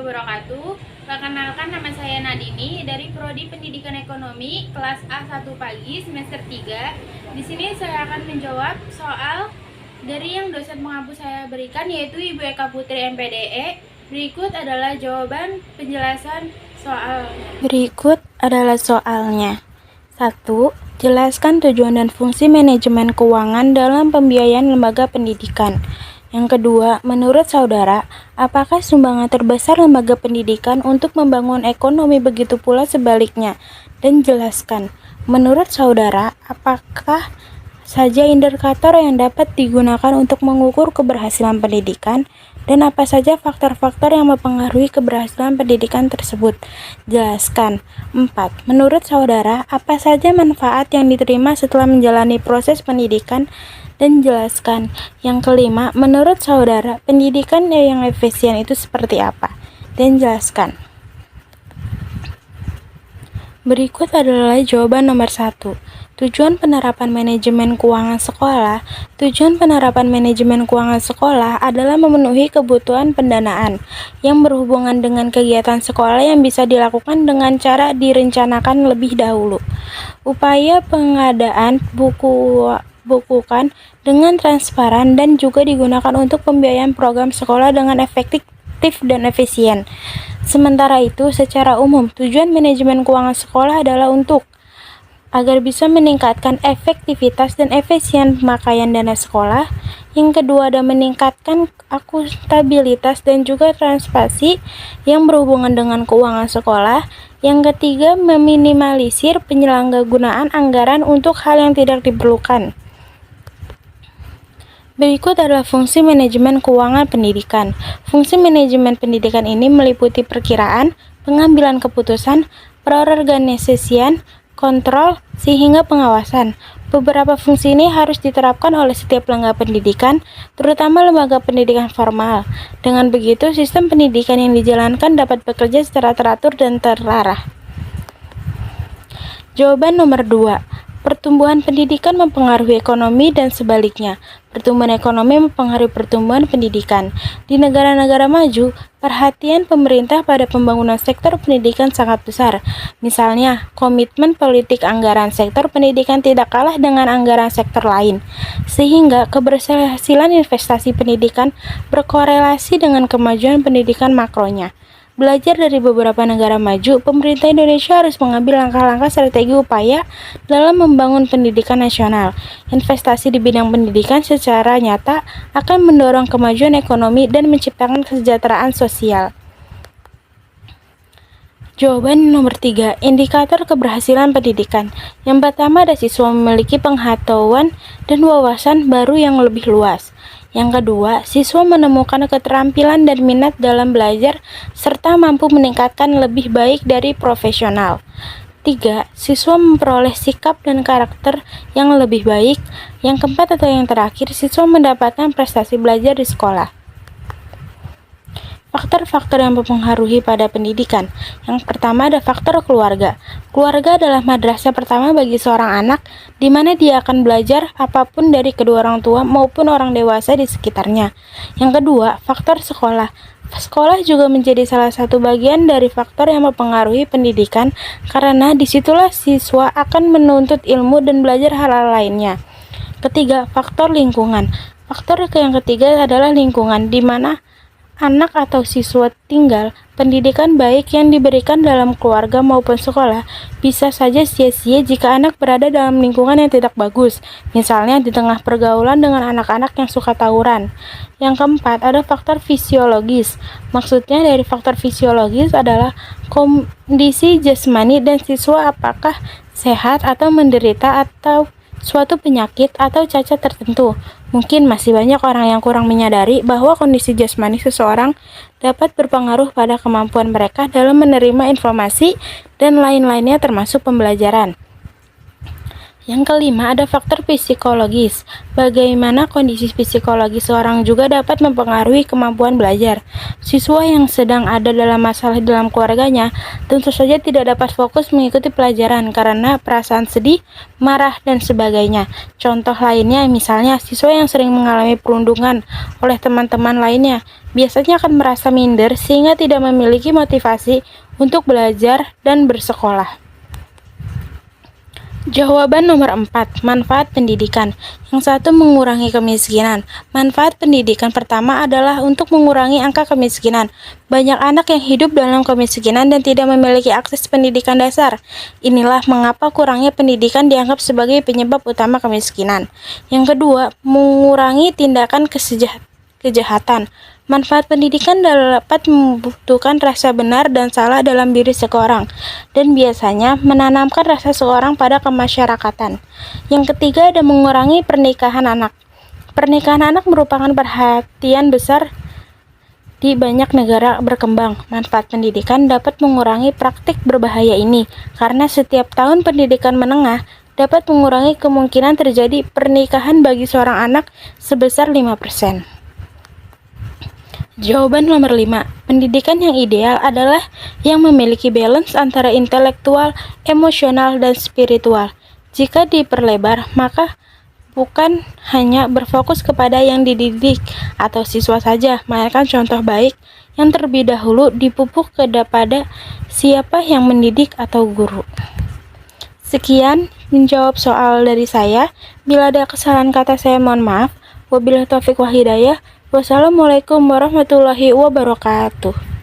wabarakatuh. Perkenalkan, nama saya Nadini dari Prodi Pendidikan Ekonomi kelas A1 pagi semester 3. Di sini saya akan menjawab soal dari yang dosen pengampu saya berikan, yaitu Ibu Eka Putri MPDE. Berikut adalah jawaban penjelasan soalnya. 1. Jelaskan tujuan dan fungsi manajemen keuangan dalam pembiayaan lembaga pendidikan. Yang kedua, menurut saudara, apakah sumbangan terbesar lembaga pendidikan untuk membangun ekonomi, begitu pula sebaliknya? Dan jelaskan, menurut saudara, apakah saja indikator yang dapat digunakan untuk mengukur keberhasilan pendidikan, dan apa saja faktor-faktor yang mempengaruhi keberhasilan pendidikan tersebut? Jelaskan. 4. Menurut saudara, apa saja manfaat yang diterima setelah menjalani proses pendidikan? Dan jelaskan. Yang kelima, menurut saudara, pendidikan yang efisien itu seperti apa? Dan jelaskan. Berikut adalah jawaban nomor 1. Tujuan penerapan manajemen keuangan sekolah. Tujuan penerapan manajemen keuangan sekolah adalah memenuhi kebutuhan pendanaan yang berhubungan dengan kegiatan sekolah yang bisa dilakukan dengan cara direncanakan lebih dahulu. Upaya pengadaan bukukan dengan transparan dan juga digunakan untuk pembiayaan program sekolah dengan efektif dan efisien. Sementara itu, secara umum, tujuan manajemen keuangan sekolah adalah untuk agar bisa meningkatkan efektivitas dan efisien pemakaian dana sekolah. Yang kedua, ada meningkatkan akuntabilitas dan juga transparansi yang berhubungan dengan keuangan sekolah. Yang ketiga, meminimalisir penyalahgunaan anggaran untuk hal yang tidak diperlukan. Berikut adalah fungsi manajemen keuangan pendidikan. Fungsi manajemen pendidikan ini meliputi perkiraan, pengambilan keputusan, perorganisasian, kontrol, sehingga pengawasan. Beberapa fungsi ini harus diterapkan oleh setiap lembaga pendidikan, terutama lembaga pendidikan formal. Dengan begitu, sistem pendidikan yang dijalankan dapat bekerja secara teratur dan terarah. Jawaban nomor 2. Pertumbuhan pendidikan mempengaruhi ekonomi dan sebaliknya. Pertumbuhan ekonomi mempengaruhi pertumbuhan pendidikan. Di negara-negara maju, perhatian pemerintah pada pembangunan sektor pendidikan sangat besar. Misalnya, komitmen politik anggaran sektor pendidikan tidak kalah dengan anggaran sektor lain, sehingga keberhasilan investasi pendidikan berkorelasi dengan kemajuan pendidikan makronya. Belajar dari beberapa negara maju, pemerintah Indonesia harus mengambil langkah-langkah strategi upaya dalam membangun pendidikan nasional. Investasi di bidang pendidikan secara nyata akan mendorong kemajuan ekonomi dan menciptakan kesejahteraan sosial. Jawaban nomor 3. Indikator keberhasilan pendidikan. Yang pertama, ada siswa memiliki pengetahuan dan wawasan baru yang lebih luas. Yang kedua, siswa menemukan keterampilan dan minat dalam belajar serta mampu meningkatkan lebih baik dari profesional. 3. Siswa memperoleh sikap dan karakter yang lebih baik. Yang keempat atau yang terakhir, siswa mendapatkan prestasi belajar di sekolah. Faktor-faktor yang mempengaruhi pada pendidikan. Yang pertama, ada faktor keluarga. Keluarga adalah madrasah pertama bagi seorang anak, di mana dia akan belajar apapun dari kedua orang tua maupun orang dewasa di sekitarnya. Yang kedua, faktor sekolah. Sekolah juga menjadi salah satu bagian dari faktor yang mempengaruhi pendidikan, karena disitulah siswa akan menuntut ilmu dan belajar hal-hal lainnya. Ketiga, faktor lingkungan. Faktor yang ketiga adalah lingkungan, di mana anak atau siswa tinggal. Pendidikan baik yang diberikan dalam keluarga maupun sekolah bisa saja sia-sia jika anak berada dalam lingkungan yang tidak bagus, misalnya di tengah pergaulan dengan anak-anak yang suka tawuran. Yang keempat, ada faktor fisiologis. Maksudnya dari faktor fisiologis adalah kondisi jasmani dan siswa, apakah sehat atau menderita atau suatu penyakit atau cacat tertentu. Mungkin masih banyak orang yang kurang menyadari bahwa kondisi jasmani seseorang dapat berpengaruh pada kemampuan mereka dalam menerima informasi dan lain-lainnya termasuk pembelajaran. Yang kelima, ada faktor psikologis. Bagaimana kondisi psikologis seorang juga dapat mempengaruhi kemampuan belajar. Siswa yang sedang ada dalam masalah dalam keluarganya tentu saja tidak dapat fokus mengikuti pelajaran karena perasaan sedih, marah, dan sebagainya. Contoh lainnya, misalnya siswa yang sering mengalami perundungan oleh teman-teman lainnya biasanya akan merasa minder sehingga tidak memiliki motivasi untuk belajar dan bersekolah. Jawaban nomor 4, manfaat pendidikan. Yang satu, mengurangi kemiskinan. Manfaat pendidikan pertama adalah untuk mengurangi angka kemiskinan. Banyak anak yang hidup dalam kemiskinan dan tidak memiliki akses pendidikan dasar. Inilah mengapa kurangnya pendidikan dianggap sebagai penyebab utama kemiskinan. Yang kedua, mengurangi tindakan kejahatan. Manfaat pendidikan dapat membutuhkan rasa benar dan salah dalam diri seseorang, dan biasanya menanamkan rasa seorang pada kemasyarakatan. Yang ketiga, ada mengurangi pernikahan anak. Pernikahan anak merupakan perhatian besar di banyak negara berkembang. Manfaat pendidikan dapat mengurangi praktik berbahaya ini, karena setiap tahun pendidikan menengah dapat mengurangi kemungkinan terjadi pernikahan bagi seorang anak sebesar 5%. Jawaban nomor 5, pendidikan yang ideal adalah yang memiliki balance antara intelektual, emosional, dan spiritual. Jika diperlebar, maka bukan hanya berfokus kepada yang dididik atau siswa saja, melainkan contoh baik yang terlebih dahulu dipupuk kepada siapa yang mendidik atau guru. Sekian menjawab soal dari saya. Bila ada kesalahan kata saya mohon maaf. Wabillahi taufiq wal hidayah. Wassalamualaikum warahmatullahi wabarakatuh.